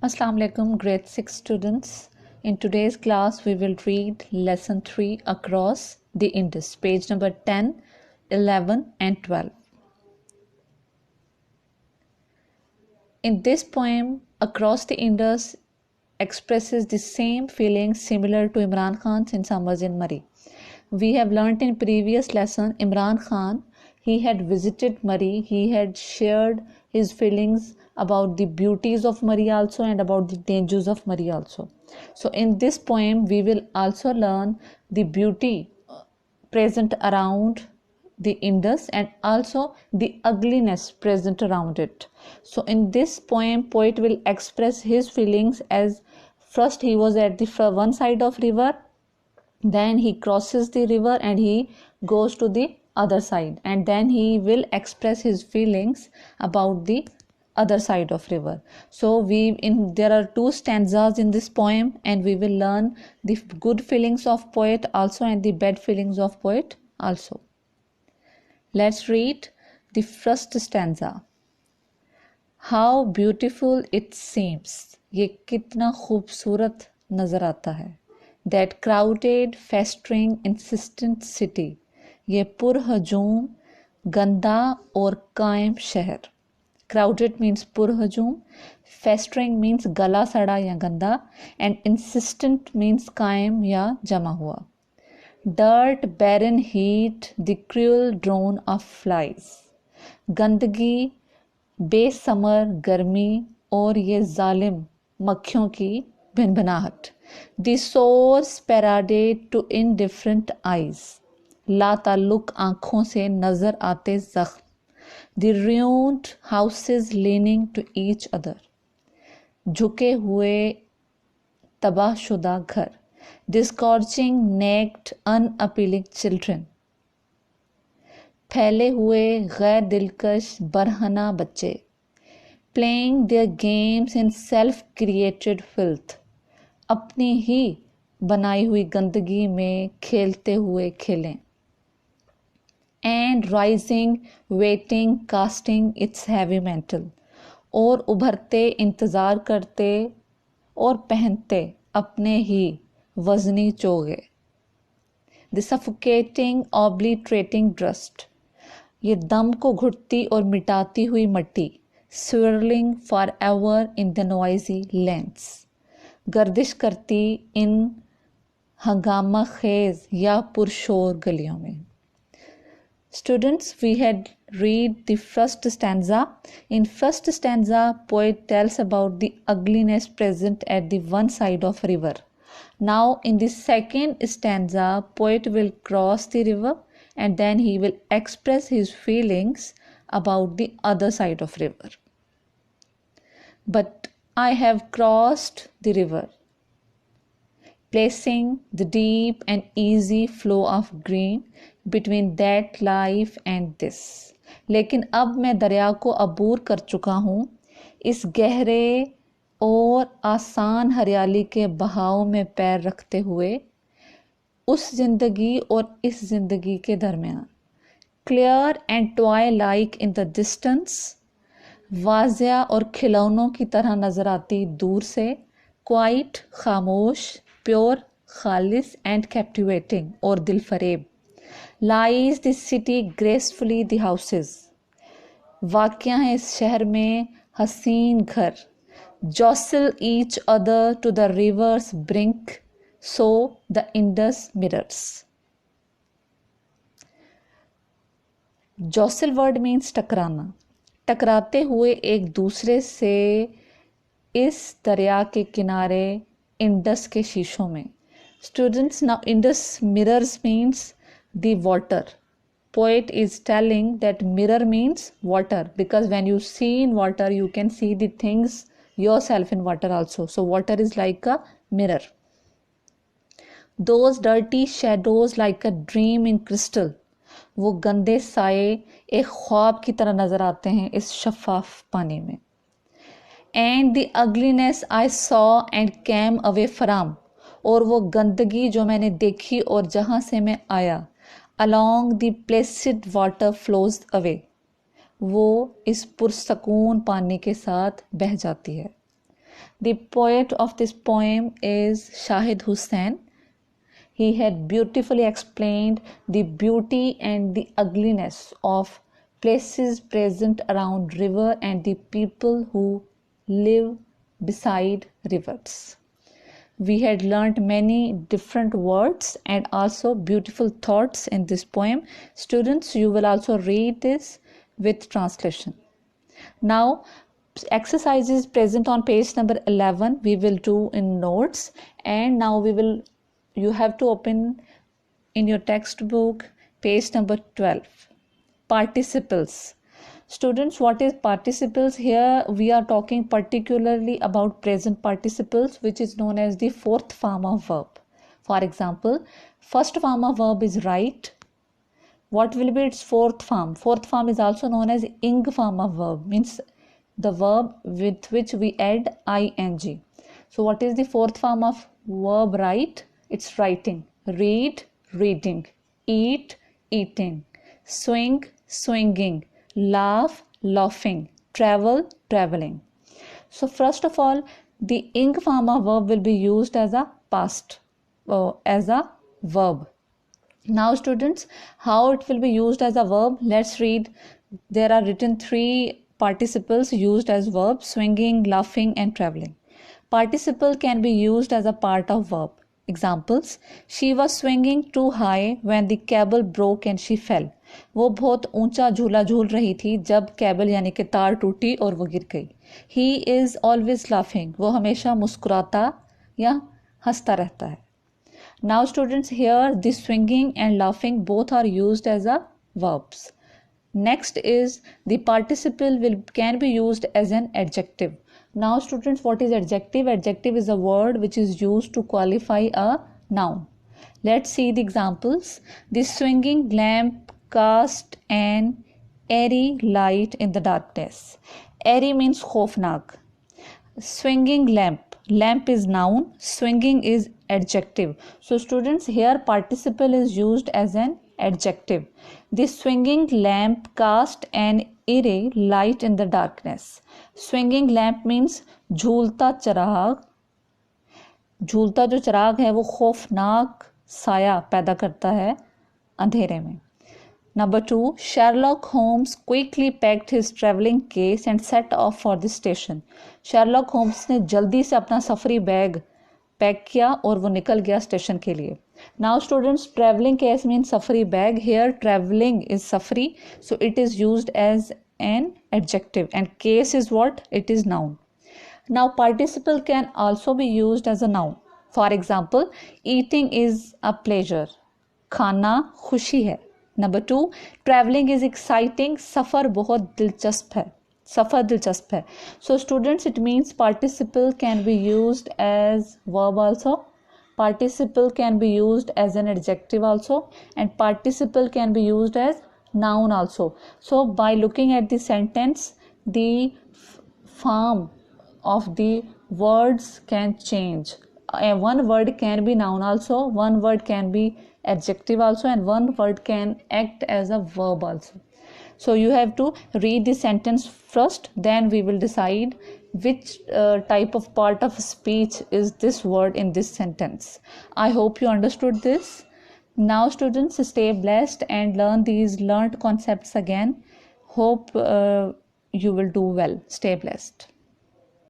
Assalamu alaikum, grade 6 students. In today's class, we will read lesson 3 across the Indus, page number 10, 11, and 12. In this poem, Across the Indus expresses the same feelings similar to Imran Khan's in Summers in Murree. We have learnt in previous lesson, Imran Khan, he had visited Murree, he had shared his feelings about the beauties of Murree also and about the dangers of Murree also. So in this poem, we will also learn the beauty present around the Indus and also the ugliness present around it. So in this poem, poet will express his feelings as first he was at the one side of river, then he crosses the river and he goes to the other side, and then he will express his feelings about the other side of river. So there are two stanzas in this poem, and we will learn the good feelings of poet also and the bad feelings of poet also. Let's read the first stanza. How beautiful it seems, ये कितना खूबसूरत नजर आता है. That crowded, festering, insistent city, ये पुरहजूम, गंदा और कायम शहर. Crowded means पुरहजूम, festering means गला सड़ा या गंदा, and insistent means कायम या जमा हुआ. Dirt, barren heat, the cruel drone of flies. गंदगी, बेसमर गर्मी और ये जालिम मक्खियों की भिनभिनाहट. The sores paraded to indifferent eyes. लाताल्लुक आँखों से नजर आते जख्म. The ruined houses leaning to each other. झुके हुए तबाहशुदा घर. The scorching, naked, unappealing children. फैले हुए गैर दिलकश बरहना बच्चे. Playing their games in self-created filth. अपनी ही बनाई हुई गंदगी में खेलते हुए खेलें. And rising, waiting, casting its heavy mantle. और उभरते, इंतज़ार करते और पहनते अपने ही वजनी चोगे. The suffocating, obliterating dust. ये दम को घुटती और मिटाती हुई मट्टी. Swirling forever in the noisy lanes. गर्दिश करती इन हंगामा खेज या पुरशोर गलियों में. Students, we had read the first stanza. In first stanza, poet tells about the ugliness present at the one side of river. Now in the second stanza, poet will cross the river and then he will express his feelings about the other side of river. But I have crossed the river, placing the deep and easy flow of green between that life and this. लेकिन अब मैं दरिया को अबूर कर चुका हूँ इस गहरे और आसान हरियाली के बहाव में पैर रखते हुए उस जिंदगी और इस जिंदगी के दरमियान. Clear and toy like in the distance. वाजिया और खिलौनों की तरह नजर आती दूर से. क्वाइट, खामोश, प्योर, खालिस एंड कैप्टिवेटिंग और दिल फरेब. Lies the city gracefully the houses. वाक़या है इस शहर में हसीन घर. Jostle each other to the river's brink, so the Indus mirrors. Jostle word means टकराना. टकराते हुए एक दूसरे से इस दरिया के किनारे इंडस के शीशों में. Students, now Indus mirrors means the water. Poet is telling that mirror means water because when you see in water you can see the things yourself in water also. So water is like a mirror. Those dirty shadows like a dream in crystal. वो गंदे साए एक ख्वाब की तरह नजर आते हैं इस शफाफ पानी में. And the ugliness I saw and came away from. और वो गंदगी जो मैंने देखी और जहाँ से मैं आया. Along the placid water flows away. वो इस पुरसकून पानी के साथ बह जाती है. The poet of this poem is Shahid Hussain. He had beautifully explained the beauty and the ugliness of places present around river and the people who live beside rivers. We had learnt many different words and also beautiful thoughts in this poem. Students, you will also read this with translation. Now, exercises present on page number 11 we will do in notes, and now you have to open in your textbook page number 12. Participles. Students, what is participles? Here we are talking particularly about present participles, which is known as the fourth form of verb. For example, first form of verb is write. What will be its fourth form? Fourth form is also known as ing form of verb, means the verb with which we add ing. So what is the fourth form of verb write? It's writing. Read, reading. Eat, eating. Swing, swinging. Laugh, laughing. Travel, traveling. So first of all, the ing form of verb will be used as a past, as a verb. Now students, how it will be used as a verb? Let's read. There are written three participles used as verbs: swinging, laughing and traveling. Participle can be used as a part of verb. Examples: she was swinging too high when the cable broke and she fell. वो बहुत ऊंचा झूला झूल रही थी जब cable यानी कि तार टूटी और वो गिर गई. He is always laughing. वो हमेशा मुस्कुराता या हंसता रहता है. Now students, here the swinging and laughing both are used as a verbs. Next is the participle can be used as an adjective. Now students, what is adjective? Adjective is a word which is used to qualify a noun. Let's see the examples. The swinging lamp cast an airy light in the darkness. Airy means khofnak. Swinging lamp. Lamp is noun, swinging is adjective. So students, here participle is used as an adjective. The swinging lamp cast an eerie light in the darkness. Swinging lamp means झूलता चिराग. झूलता जो चिराग है वो खौफनाक साया पैदा करता है अंधेरे में. Number 2, Sherlock Holmes quickly packed his traveling case and set off for the station. Sherlock Holmes ने जल्दी से अपना सफरी बैग पैक किया और वो निकल गया स्टेशन के लिए. Now students, traveling case means safari bag. Here traveling is safari, so it is used as an adjective, and case is what? It is noun. Now participle can also be used as a noun. For example, eating is a pleasure. खाना खुशी है. Number 2, traveling is exciting. सफ़र बहुत दिलचस्प है. सफ़र दिलचस्प है. So students, it means participle can be used as verb also. Participle can be used as an adjective also, and participle can be used as noun also. So by looking at the sentence, the form of the words can change. One word can be noun also, one word can be adjective also, and one word can act as a verb also. So you have to read the sentence first, then we will decide which type of part of speech is this word in this sentence. I hope you understood this. Now students, stay blessed and learn these learned concepts again. Hope you will do well. Stay blessed.